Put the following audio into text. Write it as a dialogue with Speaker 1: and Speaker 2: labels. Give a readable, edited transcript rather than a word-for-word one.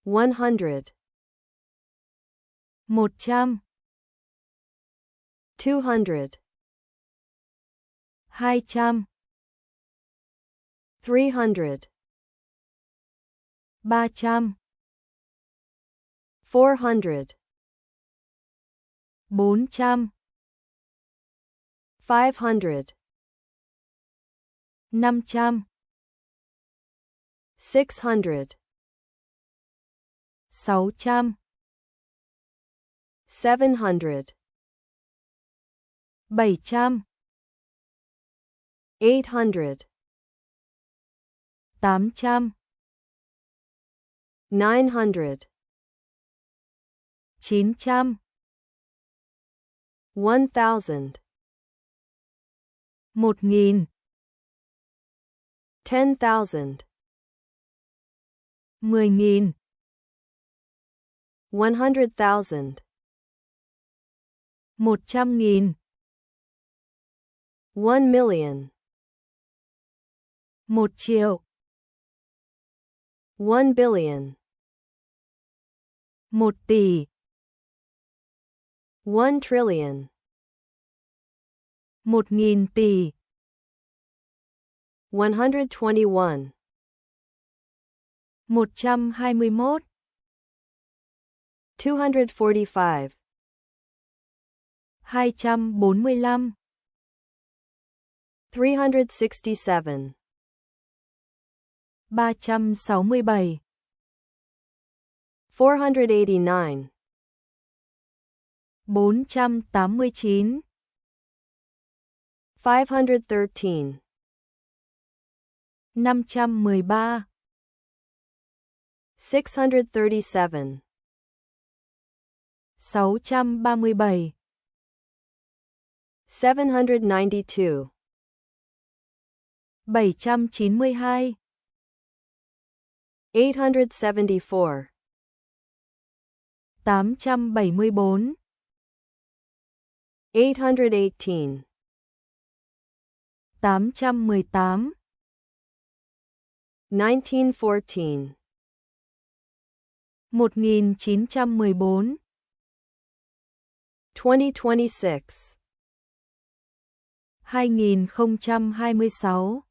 Speaker 1: 100,
Speaker 2: 100,
Speaker 1: 200,
Speaker 2: 200,
Speaker 1: 300,
Speaker 2: 300,
Speaker 1: 400,
Speaker 2: 400,
Speaker 1: 500,
Speaker 2: 500,
Speaker 1: 600,
Speaker 2: 600,
Speaker 1: 700,
Speaker 2: 700,
Speaker 1: 800,
Speaker 2: 800,
Speaker 1: 900,
Speaker 2: 900,
Speaker 1: 1,000,
Speaker 2: 1.000,
Speaker 1: 10,000,
Speaker 2: 10.000,
Speaker 1: 100,000,
Speaker 2: 100.000,
Speaker 1: 1,000,000,
Speaker 2: 1 triệu,
Speaker 1: 1,000,000,000,
Speaker 2: 1 tỷ,
Speaker 1: 1,000,000,000,000,
Speaker 2: 1.000 tỷ,
Speaker 1: 121,
Speaker 2: 121,
Speaker 1: 245,
Speaker 2: 245,
Speaker 1: 367,
Speaker 2: 367,
Speaker 1: 489,
Speaker 2: 489,
Speaker 1: 513,
Speaker 2: 513,
Speaker 1: 637,
Speaker 2: 637,
Speaker 1: 792,
Speaker 2: 792,
Speaker 1: 874,
Speaker 2: 874,
Speaker 1: 818,
Speaker 2: 818,
Speaker 1: 1914,
Speaker 2: 1914,
Speaker 1: 2026,
Speaker 2: 2026,